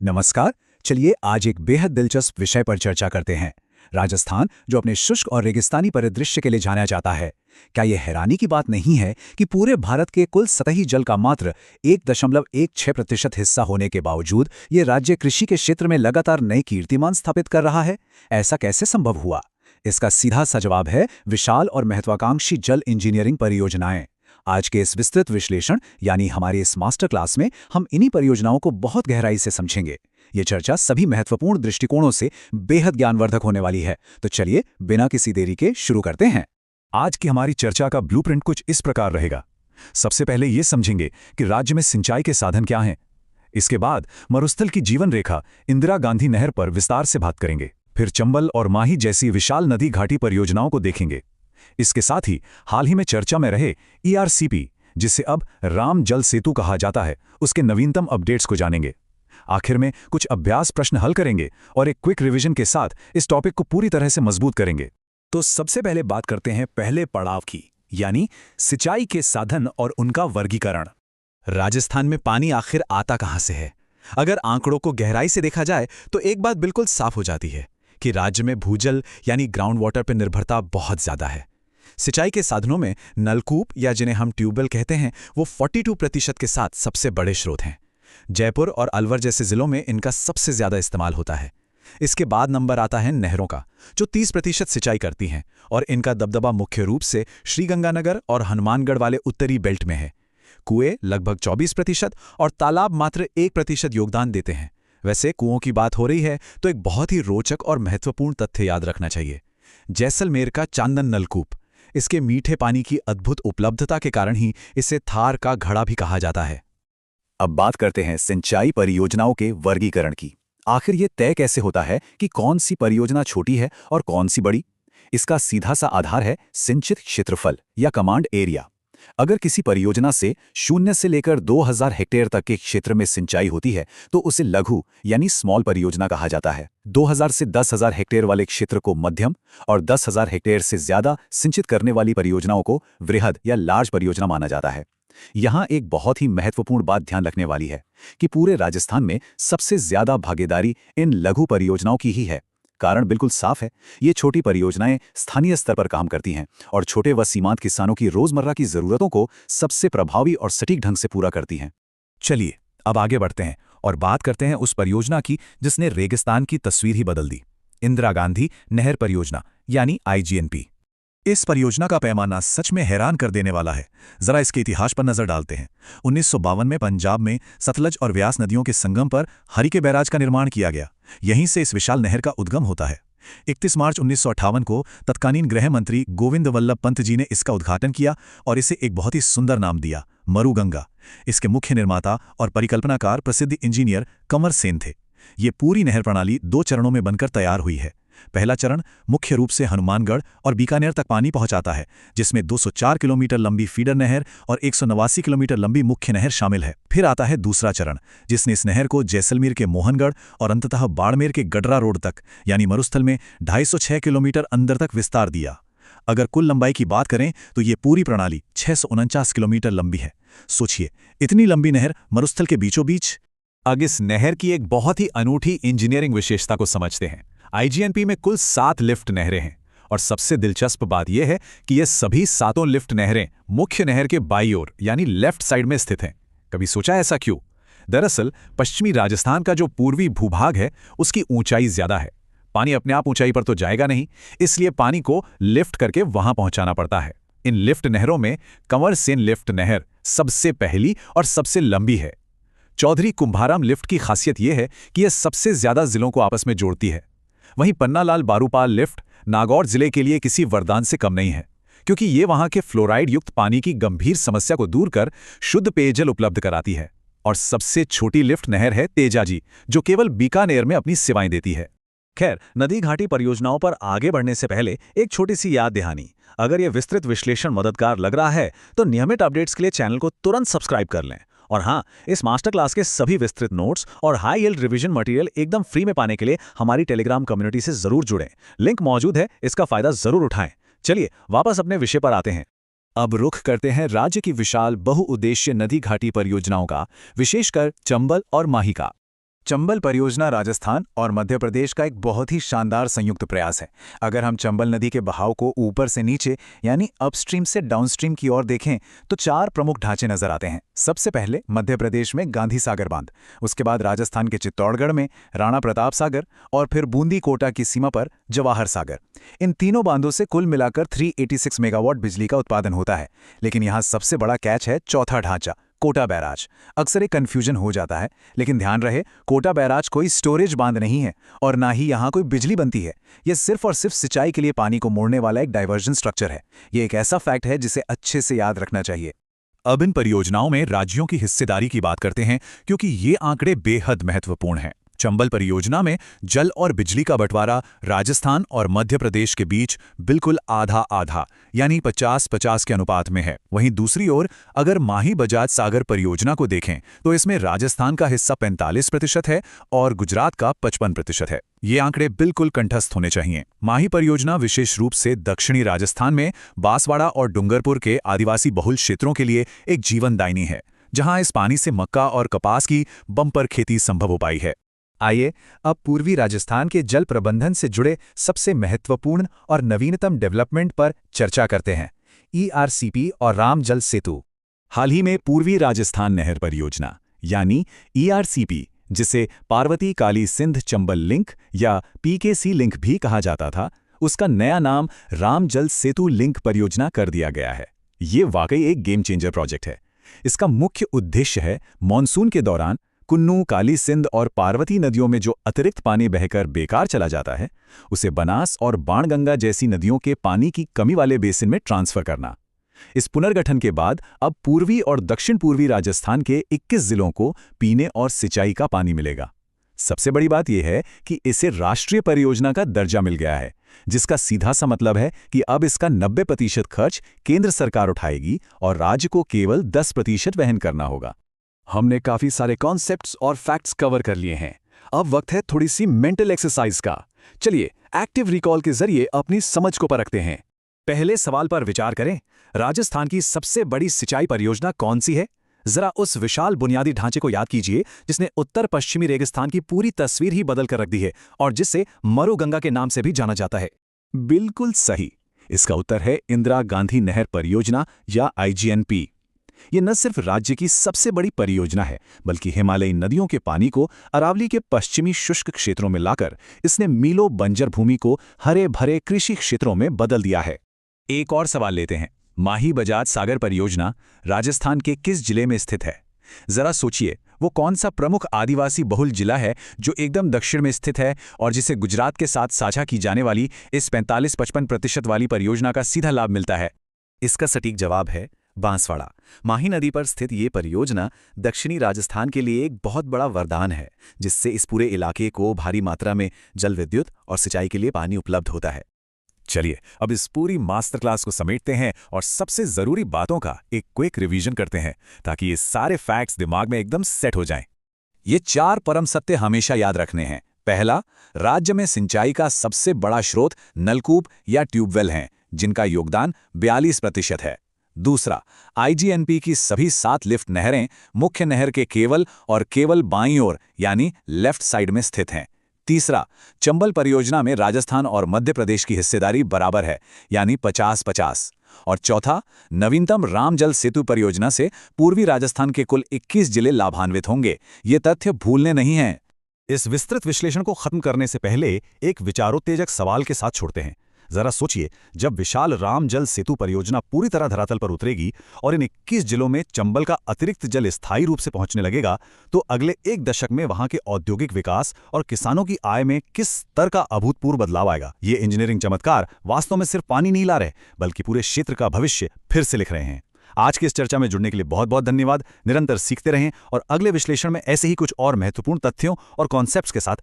नमस्कार। चलिए आज एक बेहद दिलचस्प विषय पर चर्चा करते हैं। राजस्थान, जो अपने शुष्क और रेगिस्तानी परिदृश्य के लिए जाना जाता है। क्या यह हैरानी की बात नहीं है कि पूरे भारत के कुल सतही जल का मात्र 1.16% हिस्सा होने के बावजूद ये राज्य कृषि के क्षेत्र में लगातार नए कीर्तिमान स्थापित कर रहा है? ऐसा कैसे संभव हुआ? इसका सीधा सा जवाब है विशाल और महत्वाकांक्षी जल इंजीनियरिंग परियोजनाएं। आज के इस विस्तृत विश्लेषण यानी हमारे इस मास्टर क्लास में हम इन्हीं परियोजनाओं को बहुत गहराई से समझेंगे। ये चर्चा सभी महत्वपूर्ण दृष्टिकोणों से बेहद ज्ञानवर्धक होने वाली है। तो चलिए बिना किसी देरी के शुरू करते हैं। आज की हमारी चर्चा का ब्लूप्रिंट कुछ इस प्रकार रहेगा। सबसे पहले ये समझेंगे कि राज्य में सिंचाई के साधन क्या हैं। इसके बाद मरुस्थल की जीवन रेखा इंदिरा गांधी नहर पर विस्तार से बात करेंगे। फिर चंबल और माही जैसी विशाल नदी घाटी परियोजनाओं को देखेंगे। इसके साथ ही हाल ही में चर्चा में रहे ERCP, जिसे अब राम जल सेतु कहा जाता है, उसके नवीनतम अपडेट्स को जानेंगे। आखिर में कुछ अभ्यास प्रश्न हल करेंगे और एक क्विक रिवीजन के साथ इस टॉपिक को पूरी तरह से मजबूत करेंगे। तो सबसे पहले बात करते हैं पहले पड़ाव की, यानी सिंचाई के साधन और उनका वर्गीकरण। राजस्थान में पानी आखिर आता कहां से है? अगर आंकड़ों को गहराई से देखा जाए तो एक बात बिल्कुल साफ हो जाती है कि राज्य में भूजल यानी ग्राउंड वाटर पर निर्भरता बहुत ज्यादा है। सिंचाई के साधनों में नलकूप या जिन्हें हम ट्यूबवेल कहते हैं वो 42% के साथ सबसे बड़े स्रोत हैं। जयपुर और अलवर जैसे जिलों में इनका सबसे ज्यादा इस्तेमाल होता है। इसके बाद नंबर आता है नहरों का, जो 30% सिंचाई करती हैं, और इनका दबदबा मुख्य रूप से श्रीगंगानगर और हनुमानगढ़ वाले उत्तरी बेल्ट में है। कुएं लगभग 24% और तालाब मात्र 1% योगदान देते हैं। वैसे कुओं की बात हो रही है तो एक बहुत ही रोचक और महत्वपूर्ण तथ्य याद रखना चाहिए। जैसलमेर का चांदन नलकूप, इसके मीठे पानी की अद्भुत उपलब्धता के कारण ही इसे थार का घड़ा भी कहा जाता है। अब बात करते हैं सिंचाई परियोजनाओं के वर्गीकरण की। आखिर ये तय कैसे होता है कि कौन सी परियोजना छोटी है और कौन सी बड़ी? इसका सीधा सा आधार है सिंचित क्षेत्रफल या कमांड एरिया। अगर किसी परियोजना से 0 से लेकर 2000 हेक्टेयर तक के क्षेत्र में सिंचाई होती है तो उसे लघु यानी स्मॉल परियोजना कहा जाता है। 2000 से 10,000 हेक्टेयर वाले क्षेत्र को मध्यम और 10,000 हेक्टेयर से ज्यादा सिंचित करने वाली परियोजनाओं को वृहद या लार्ज परियोजना माना जाता है। यहाँ एक बहुत ही महत्वपूर्ण बात ध्यान रखने वाली है कि पूरे राजस्थान में सबसे ज्यादा भागीदारी इन लघु परियोजनाओं की ही है। कारण बिल्कुल साफ है, ये छोटी परियोजनाएं स्थानीय स्तर पर काम करती हैं और छोटे व सीमांत किसानों की रोजमर्रा की जरूरतों को सबसे प्रभावी और सटीक ढंग से पूरा करती हैं। चलिए अब आगे बढ़ते हैं और बात करते हैं उस परियोजना की जिसने रेगिस्तान की तस्वीर ही बदल दी, इंदिरा गांधी नहर परियोजना यानी IGNP। इस परियोजना का पैमाना सच में हैरान कर देने वाला है। जरा इसके इतिहास पर नजर डालते हैं। 1952 में पंजाब में सतलज और व्यास नदियों के संगम पर हरिके बैराज का निर्माण किया गया। यहीं से इस विशाल नहर का उद्गम होता है। 31 मार्च 1958 को तत्कालीन गृह मंत्री गोविंद वल्लभ पंत जी ने इसका उद्घाटन किया और इसे एक बहुत ही सुंदर नाम दिया, मरुगंगा। इसके मुख्य निर्माता और परिकल्पनाकार प्रसिद्ध इंजीनियर कंवर सेन थे। ये पूरी नहर प्रणाली 2 चरणों में बनकर तैयार हुई है। पहला चरण मुख्य रूप से हनुमानगढ़ और बीकानेर तक पानी पहुंचाता है, जिसमें 204 किलोमीटर लंबी फीडर नहर और 189 किलोमीटर लंबी मुख्य नहर शामिल है। फिर आता है दूसरा चरण, जिसने इस नहर को जैसलमेर के मोहनगढ़ और अंततः बाड़मेर के गडरा रोड तक यानी मरुस्थल में 206 किलोमीटर अंदर तक विस्तार दिया। अगर कुल लंबाई की बात करें तो ये पूरी प्रणाली 649 किलोमीटर लंबी है। सोचिए, इतनी लंबी नहर मरुस्थल के बीचों बीच। अब इस नहर की एक बहुत ही अनूठी इंजीनियरिंग विशेषता को समझते हैं। IGNP में कुल 7 लिफ्ट नहरें हैं और सबसे दिलचस्प बात यह है कि ये सभी 7 लिफ्ट नहरें मुख्य नहर के बाईं ओर यानी लेफ्ट साइड में स्थित हैं। कभी सोचा ऐसा क्यों? दरअसल पश्चिमी राजस्थान का जो पूर्वी भूभाग है उसकी ऊंचाई ज्यादा है। पानी अपने आप ऊंचाई पर तो जाएगा नहीं, इसलिए पानी को लिफ्ट करके वहां पहुंचाना पड़ता है। इन लिफ्ट नहरों में कंवर सेन लिफ्ट नहर सबसे पहली और सबसे लंबी है। चौधरी कुंभाराम लिफ्ट की खासियत यह है कि यह सबसे ज्यादा जिलों को आपस में जोड़ती है। वहीं पन्नालाल बारूपाल लिफ्ट नागौर जिले के लिए किसी वरदान से कम नहीं है, क्योंकि ये वहां के फ्लोराइड युक्त पानी की गंभीर समस्या को दूर कर शुद्ध पेयजल उपलब्ध कराती है। और सबसे छोटी लिफ्ट नहर है तेजाजी, जो केवल बीकानेर में अपनी सेवाएं देती है। खैर, नदी घाटी परियोजनाओं पर आगे बढ़ने से पहले एक छोटी सी याद दहानी। अगर यह विस्तृत विश्लेषण मददगार लग रहा है तो नियमित अपडेट्स के लिए चैनल को तुरंत सब्सक्राइब कर लें। और हाँ, इस मास्टर क्लास के सभी विस्तृत नोट्स और हाई यील्ड रिवीजन मटेरियल एकदम फ्री में पाने के लिए हमारी टेलीग्राम कम्युनिटी से जरूर जुड़ें। लिंक मौजूद है, इसका फायदा जरूर उठाएं। चलिए वापस अपने विषय पर आते हैं। अब रुख करते हैं राज्य की विशाल बहुउद्देश्य नदी घाटी परियोजनाओं का, विशेषकर चंबल और माही का। चंबल परियोजना राजस्थान और मध्य प्रदेश का एक बहुत ही शानदार संयुक्त प्रयास है। अगर हम चंबल नदी के बहाव को ऊपर से नीचे यानी अपस्ट्रीम से डाउनस्ट्रीम की ओर देखें तो 4 प्रमुख ढांचे नजर आते हैं। सबसे पहले मध्य प्रदेश में गांधी सागर बांध, उसके बाद राजस्थान के चित्तौड़गढ़ में राणा प्रताप सागर और फिर बूंदी कोटा की सीमा पर जवाहर सागर। इन तीनों बांधों से कुल मिलाकर 386 मेगावाट बिजली का उत्पादन होता है। लेकिन यहाँ सबसे बड़ा कैच है चौथा ढांचा, कोटा बैराज। अक्सर एक कंफ्यूजन हो जाता है, लेकिन ध्यान रहे कोटा बैराज कोई स्टोरेज बांध नहीं है और ना ही यहाँ कोई बिजली बनती है। यह सिर्फ और सिर्फ सिंचाई के लिए पानी को मोड़ने वाला एक डाइवर्जन स्ट्रक्चर है। ये एक ऐसा फैक्ट है जिसे अच्छे से याद रखना चाहिए। अब इन परियोजनाओं में राज्यों की हिस्सेदारी की बात करते हैं, क्योंकि ये आंकड़े बेहद महत्वपूर्ण हैं। चंबल परियोजना में जल और बिजली का बंटवारा राजस्थान और मध्य प्रदेश के बीच बिल्कुल आधा आधा यानी 50-50 के अनुपात में है। वहीं दूसरी ओर अगर माही बजाज सागर परियोजना को देखें तो इसमें राजस्थान का हिस्सा 45% है और गुजरात का 55% है। ये आंकड़े बिल्कुल कंठस्थ होने चाहिए। माही परियोजना विशेष रूप से दक्षिणी राजस्थान में बांसवाड़ा और डूंगरपुर के आदिवासी बहुल क्षेत्रों के लिए एक जीवनदायिनी है, जहां इस पानी से मक्का और कपास की बम्पर खेती संभव हो पाई है। आइए अब पूर्वी राजस्थान के जल प्रबंधन से जुड़े सबसे महत्वपूर्ण और नवीनतम डेवलपमेंट पर चर्चा करते हैं, ERCP और राम जल सेतु। हाल ही में पूर्वी राजस्थान नहर परियोजना यानी ERCP, जिसे पार्वती काली सिंध चंबल लिंक या PKC लिंक भी कहा जाता था, उसका नया नाम राम जल सेतु लिंक परियोजना कर दिया गया है। ये वाकई एक गेम चेंजर प्रोजेक्ट है। इसका मुख्य उद्देश्य है मानसून के दौरान कुन्नू, काली सिंध और पार्वती नदियों में जो अतिरिक्त पानी बहकर बेकार चला जाता है, उसे बनास और बाणगंगा जैसी नदियों के पानी की कमी वाले बेसिन में ट्रांसफर करना। इस पुनर्गठन के बाद अब पूर्वी और दक्षिण पूर्वी राजस्थान के 21 जिलों को पीने और सिंचाई का पानी मिलेगा। सबसे बड़ी बात यह है कि इसे राष्ट्रीय परियोजना का दर्जा मिल गया है, जिसका सीधा सा मतलब है कि अब इसका 90% खर्च केंद्र सरकार उठाएगी और राज्य को केवल 10% वहन करना होगा। हमने काफी सारे कॉन्सेप्ट्स और फैक्ट्स कवर कर लिए हैं। अब वक्त है थोड़ी सी मेंटल एक्सरसाइज का। चलिए एक्टिव रिकॉल के जरिए अपनी समझ को परखते हैं। पहले सवाल पर विचार करें, राजस्थान की सबसे बड़ी सिंचाई परियोजना कौन सी है? जरा उस विशाल बुनियादी ढांचे को याद कीजिए जिसने उत्तर पश्चिमी रेगिस्तान की पूरी तस्वीर ही बदल कर रख दी है और जिसे मरुगंगा के नाम से भी जाना जाता है। बिल्कुल सही। इसका उत्तर है इंदिरा गांधी नहर परियोजना या IGNP। ये न सिर्फ राज्य की सबसे बड़ी परियोजना है, बल्कि हिमालयी नदियों के पानी को अरावली के पश्चिमी शुष्क क्षेत्रों में लाकर इसने मीलों बंजर भूमि को हरे भरे कृषि क्षेत्रों में बदल दिया है। एक और सवाल लेते हैं, माही बजाज सागर परियोजना राजस्थान के किस जिले में स्थित है? जरा सोचिए, वो कौन सा प्रमुख आदिवासी बहुल जिला है जो एकदम दक्षिण में स्थित है और जिसे गुजरात के साथ साझा की जाने वाली इस 45-55% वाली परियोजना का सीधा लाभ मिलता है? इसका सटीक जवाब है बांसवाड़ा। माही नदी पर स्थित ये परियोजना दक्षिणी राजस्थान के लिए एक बहुत बड़ा वरदान है, जिससे इस पूरे इलाके को भारी मात्रा में जल विद्युत और सिंचाई के लिए पानी उपलब्ध होता है। चलिए अब इस पूरी मास्टर क्लास को समेटते हैं और सबसे जरूरी बातों का एक क्विक रिवीजन करते हैं, ताकि ये सारे फैक्ट्स दिमाग में एकदम सेट हो जाएं। ये 4 परम सत्य हमेशा याद रखने हैं। पहला, राज्य में सिंचाई का सबसे बड़ा स्रोत नलकूप या ट्यूबवेल हैं, जिनका योगदान 42% है। दूसरा, IGNP की सभी 7 लिफ्ट नहरें मुख्य नहर के केवल और केवल बाईं ओर यानी लेफ्ट साइड में स्थित हैं। तीसरा, चंबल परियोजना में राजस्थान और मध्य प्रदेश की हिस्सेदारी बराबर है यानी 50-50। और चौथा, नवीनतम राम जल सेतु परियोजना से पूर्वी राजस्थान के कुल 21 जिले लाभान्वित होंगे। ये तथ्य भूलने नहीं हैं। इस विस्तृत विश्लेषण को खत्म करने से पहले एक विचारोत्तेजक सवाल के साथ छोड़ते हैं। जरा सोचिए, जब विशाल राम जल सेतु परियोजना पूरी तरह धरातल पर उतरेगी और इन 21 जिलों में चंबल का अतिरिक्त जल स्थायी रूप से पहुंचने लगेगा, तो अगले 1 दशक में वहां के औद्योगिक विकास और किसानों की आय में किस स्तर का अभूतपूर्व बदलाव आएगा। ये इंजीनियरिंग चमत्कार वास्तव में सिर्फ पानी नहीं ला रहे, बल्कि पूरे क्षेत्र का भविष्य फिर से लिख रहे हैं। आज की इस चर्चा में जुड़ने के लिए बहुत बहुत धन्यवाद। निरंतर सीखते रहें और अगले विश्लेषण में ऐसे ही कुछ और महत्वपूर्ण तथ्यों और कॉन्सेप्ट्स के साथ